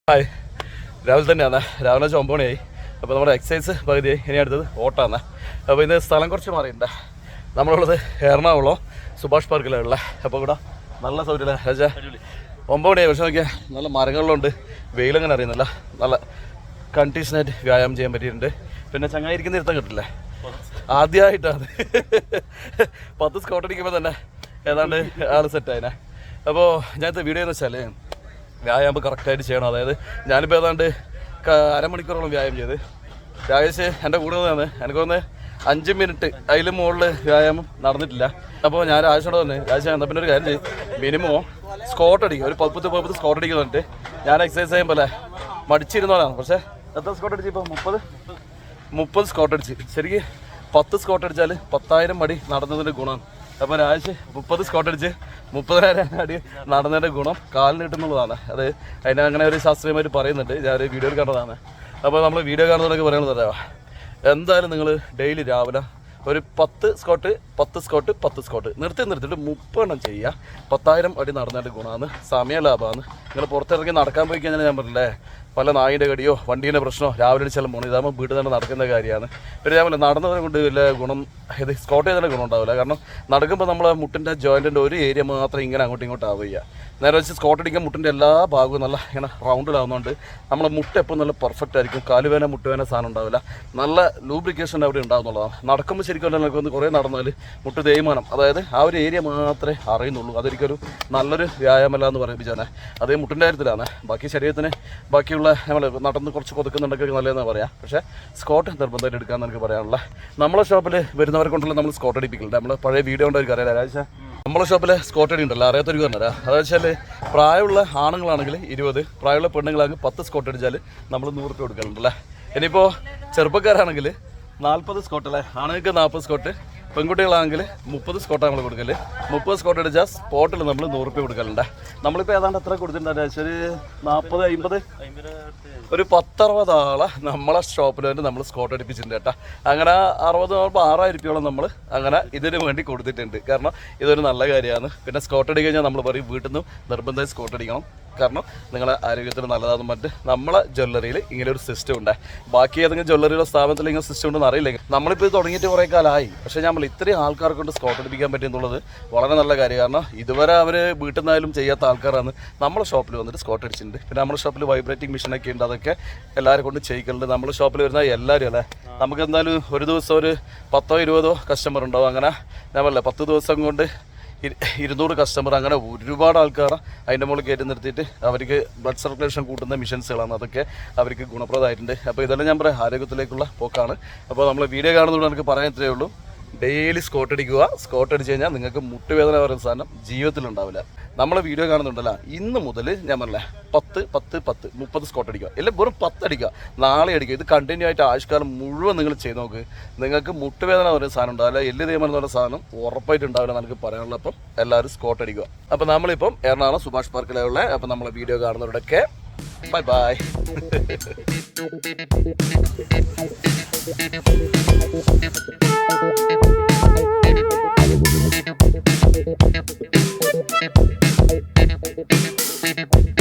Hi, രാവിലെ തന്നെയാണ്. രാവിലെ 9 മണിയായി. അപ്പോൾ നമ്മുടെ എക്സസൈസ് പകുതിയായി. ഇനി അടുത്തത് ഓട്ടമാണ്. അപ്പോൾ ഇന്ന് സ്ഥലം കുറച്ച് മാറിയിട്ടുണ്ട്. നമ്മളുള്ളത് എറണാകുളം സുഭാഷ് പാർക്കിലുള്ള. അപ്പോൾ ഇവിടെ നല്ല സൗകര്യമില്ല രാജാ. 9 മണിയായി. പക്ഷേ നോക്കിയാൽ നല്ല മരങ്ങളിലുണ്ട്. വെയിലങ്ങനെ അറിയുന്നില്ല. നല്ല കണ്ടീഷനായിട്ട് വ്യായാമം ചെയ്യാൻ പറ്റിയിട്ടുണ്ട്. പിന്നെ ചങ്ങായിരിക്കുന്ന ഇരുത്തം കിട്ടില്ലേ, ആദ്യമായിട്ടാണ് 10 സ്കോട്ട് അടിക്കുമ്പോൾ തന്നെ ഏതാണ്ട് ആൾ സെറ്റായിനെ. അപ്പോൾ ഞാനത്തെ വീഡിയോ എന്ന് വെച്ചാൽ വ്യായാമം കറക്റ്റായിട്ട് ചെയ്യണം. അതായത് ഞാനിപ്പോൾ ഏതാണ്ട് അരമണിക്കൂറോളം വ്യായാമം ചെയ്ത് രാജേഷ് എൻ്റെ കൂടെ നിന്നാണ്. എനിക്കൊന്ന് 5 മിനിറ്റ് അതിൽ മുകളിൽ വ്യായാമം നടന്നിട്ടില്ല. അപ്പോൾ ഞാൻ രാജേഷോട് തന്നെ രാജേഷ് എന്നാൽ പിന്നെ ഒരു കാര്യം ചെയ്യും, മിനിമം സ്കോട്ട് അടിക്കും. ഒരു 10 സ്കോട്ട് അടിക്കുക എന്നിട്ട് ഞാൻ എക്സസൈസ് ചെയ്യുമ്പോൾ മടിച്ചിരുന്നവരാണ്. പക്ഷേ എത്ര സ്കോട്ട് അടിച്ചു? ഇപ്പോൾ 30 സ്കോട്ട് അടിച്ച്. ശരിക്കും 10 സ്കോട്ട് അടിച്ചാൽ 10,000 അടി നടന്നതിൻ്റെ ഗുണമാണ്. അപ്പോൾ രാജേഷ് 30 സ്കോട്ട് അടിച്ച് 30,000 അടി നടന്നതിൻ്റെ ഗുണം കാലിന് കിട്ടുന്നുള്ളതാണ്. അത് അതിനെ അങ്ങനെ ഒരു ശാസ്ത്രീയമായിട്ട് പറയുന്നുണ്ട്. ഞാനൊരു വീഡിയോയിൽ കണ്ടതാണ്. അപ്പോൾ നമ്മൾ വീഡിയോ കാണുന്നതൊക്കെ പറയുന്നത് അറിയാം. എന്തായാലും നിങ്ങൾ ഡെയിലി രാവിലെ ഒരു 10 സ്കോട്ട് നിർത്തിയിട്ട് 30 ചെയ്യുക. 10,000 അടി നടന്നതിൻ്റെ ഗുണമാണ്. സമയ ലാഭമാണ്. നിങ്ങൾ പുറത്തിറങ്ങി നടക്കാൻ പോയി കഴിഞ്ഞാൽ ഞാൻ പറഞ്ഞില്ലേ, പല നായിൻ്റെ കടിയോ വണ്ടീൻ്റെ പ്രശ്നമോ രാവിലെ ചില പോകണം. ഇതാകുമ്പോൾ വീട്ടിൽ തന്നെ നടക്കുന്ന കാര്യമാണ്. പിന്നെ ഞാൻ നടന്നതിനെ കൊണ്ട് വലിയ ഗുണം ഇത് സ്കോട്ട് ചെയ്തതിൻ്റെ ഗുണം ഉണ്ടാവില്ല. കാരണം നടക്കുമ്പോൾ നമ്മൾ മുട്ടിൻ്റെ ജോയിൻറ്റിൻ്റെ ഒരു ഏരിയ മാത്രം ഇങ്ങനെ അങ്ങോട്ടും ഇങ്ങോട്ടും ആവുക. നേരെ വെച്ച് സ്കോട്ട് അടിക്കാൻ മുട്ടിൻ്റെ എല്ലാ ഭാഗവും നല്ല ഇങ്ങനെ റൗണ്ടിലാവുന്നതുകൊണ്ട് നമ്മളെ മുട്ട എപ്പോൾ നല്ല പെർഫെക്റ്റ് ആയിരിക്കും. കാലുവേന മുട്ടുവേന സാധനം ഉണ്ടാവില്ല. നല്ല ലൂബ്രിക്കേഷൻ അവിടെ ഉണ്ടാകുന്നുള്ളതാണ്. നടക്കുമ്പോൾ ശരിക്കും നമുക്കൊന്ന് കുറേ നടന്നാൽ മുട്ട് തേയ്മാനം, അതായത് ആ ഒരു ഏരിയ മാത്രമേ അറിയുന്നുള്ളൂ. അതൊരിക്കലും നല്ലൊരു വ്യായാമമല്ല എന്ന് പറയിപ്പിച്ചാൽ അതേ മുട്ടിൻ്റെ കാര്യത്തിലാണ്. ബാക്കി ശരീരത്തിന് ബാക്കിയുള്ള നമ്മൾ നടന്ന് കുറച്ച് കൊതുക്കുന്നുണ്ടൊക്കെ നല്ലതെന്ന് പറയാം. പക്ഷേ സ്കോട്ട് നിർബന്ധമായിട്ട് എടുക്കാമെന്ന് എനിക്ക് പറയാനുള്ള. നമ്മളെ ഷോപ്പിൽ വരുന്നവരെ കൊണ്ടുള്ള നമ്മൾ സ്കോട്ട് അടിപ്പിക്കില്ല. നമ്മൾ പഴയ വീഡിയോ ഉണ്ടായിരിക്കും അറിയാം രാജ. നമ്മളെ ഷോപ്പിൽ സ്കോട്ട് അടി ഉണ്ടല്ലോ, അറിയാത്തൊരു പറഞ്ഞുതരാം. അതെന്ന് വെച്ചാൽ പ്രായമുള്ള ആണുങ്ങളാണെങ്കിൽ 20, പ്രായമുള്ള പെണ്ണുങ്ങളാണെങ്കിൽ 10 സ്കോട്ട് അടിച്ചാൽ നമ്മൾ 100 രൂപ കൊടുക്കലുണ്ടല്ലേ. ഇനിയിപ്പോൾ ചെറുപ്പക്കാരാണെങ്കിൽ 40 സ്കോട്ട് അല്ലേ, ആണുങ്ങൾക്ക് 40 സ്കോട്ട്, പെൺകുട്ടികളാണെങ്കിൽ 30 സ്കോട്ടാണ് നമ്മൾ കൊടുക്കൽ. 30 സ്കോട്ട് അടിച്ചാൽ സ്പോട്ടിൽ നമ്മൾ 100 രൂപ കൊടുക്കലുണ്ട്. നമ്മളിപ്പോൾ ഏതാണ്ട് എത്ര കൊടുത്തിട്ടുണ്ടാകും? ഒരു 40, 50, ഒരു 10-60 ആളെ നമ്മളെ ഷോപ്പിൽ വേണ്ടി നമ്മൾ സ്കോട്ട് അടിപ്പിച്ചിട്ടുണ്ട് കേട്ടോ. അങ്ങനെ 60 6,000 രൂപയോളം നമ്മൾ അങ്ങനെ ഇതിന് വേണ്ടി കൊടുത്തിട്ടുണ്ട്. കാരണം ഇതൊരു നല്ല കാര്യമാണ്. പിന്നെ സ്കോട്ട് അടി കഴിഞ്ഞാൽ നമ്മൾ പറയും വീട്ടിൽ നിന്ന് നിർബന്ധമായി സ്കോട്ട് അടിക്കണം, കാരണം നിങ്ങളെ ആരോഗ്യത്തിന് നല്ലതാണെന്ന് പറഞ്ഞിട്ട് നമ്മളെ ജ്വല്ലറിയിൽ ഇങ്ങനെ ഒരു സിസ്റ്റം ഉണ്ട്. ബാക്കി ഏതെങ്കിലും ജ്വല്ലറിയുടെ സ്ഥാപനത്തിൽ ഇങ്ങനെ സിസ്റ്റം ഉണ്ടെന്ന് അറിയില്ലെങ്കിൽ. നമ്മളിപ്പോൾ ഇത് തുടങ്ങിയിട്ട് കുറേ കാലമായി, പക്ഷേ നമ്മൾ ഇത്രയും ആൾക്കാരെ കൊണ്ട് സ്കോട്ട് അടിപ്പിക്കാൻ പറ്റിയെന്നുള്ളത് വളരെ നല്ല കാര്യം. കാരണം ഇതുവരെ അവർ വീട്ടിൽ നിന്നായാലും ചെയ്യാത്ത ആൾക്കാരാണ് നമ്മളെ ഷോപ്പിൽ വന്നിട്ട് സ്കോട്ട് അടിച്ചിട്ടുണ്ട്. പിന്നെ നമ്മുടെ ഷോപ്പിൽ വൈബ്രേറ്റിംഗ് മെഷീനൊക്കെ ഉണ്ട്, അതൊക്കെ എല്ലാവരും കൊണ്ട് ചെയ്യിക്കുന്നുണ്ട്. നമ്മുടെ ഷോപ്പിൽ വരുന്ന എല്ലാവരും അല്ലേ, നമുക്ക് എന്തായാലും ഒരു ദിവസം ഒരു 10-20 കസ്റ്റമർ ഉണ്ടാവും. അങ്ങനെ ഞാൻ പറയില്ല, 10 ദിവസം കൊണ്ട് 200 കസ്റ്റമർ, അങ്ങനെ ഒരുപാട് ആൾക്കാർ അതിൻ്റെ മുകളിൽ കയറ്റി നിർത്തിയിട്ട് അവർക്ക് ബ്ലഡ് സർക്കുലേഷൻ കൂട്ടുന്ന മിഷൻസുകളാണ്. അതൊക്കെ അവർക്ക് ഗുണപ്രദമായിട്ടുണ്ട്. അപ്പോൾ ഇതെല്ലാം ഞാൻ പറയാം ആരോഗ്യത്തിലേക്കുള്ള പോക്കാണ്. അപ്പോൾ നമ്മൾ വീഡിയോ കാണുന്നതുകൊണ്ട് എനിക്ക് പറയാൻ ഇത്രയേ ഉള്ളൂ. ഡെയിലി സ്കോട്ട് അടിക്കുക. സ്കോട്ട് അടിച്ച് കഴിഞ്ഞാൽ നിങ്ങൾക്ക് മുട്ടുവേദന പറയുന്ന സാധനം ജീവിതത്തിലുണ്ടാവില്ല. നമ്മളെ വീഡിയോ കാണുന്നുണ്ടല്ലോ, ഇന്ന് മുതൽ ഞാൻ പറഞ്ഞില്ലേ 10 സ്കോട്ട് അടിക്കുക. എല്ലാം വെറും 10 അടിക്കുക, നാളെ അടിക്കുക. ഇത് കണ്ടിന്യൂ ആയിട്ട് ആഴ്ചക്കാലം മുഴുവൻ നിങ്ങൾ ചെയ്ത് നോക്ക്. നിങ്ങൾക്ക് മുട്ടുവേദന പറയുന്ന സാധനം ഉണ്ടാവില്ല, എല്ല് തേയ്മാനം എന്ന് പറയുന്ന സാധനം ഉറപ്പായിട്ട് ഉണ്ടാവില്ല എനിക്ക് പറയാനുള്ള. അപ്പം എല്ലാവരും സ്കോട്ട് അടിക്കുക. അപ്പോൾ നമ്മളിപ്പം എറണാകുളം സുഭാഷ് പാർക്കിലുള്ള. അപ്പം നമ്മളെ വീഡിയോ കാണുന്നവരുടെയൊക്കെ ബൈ ബൈ. Thank you.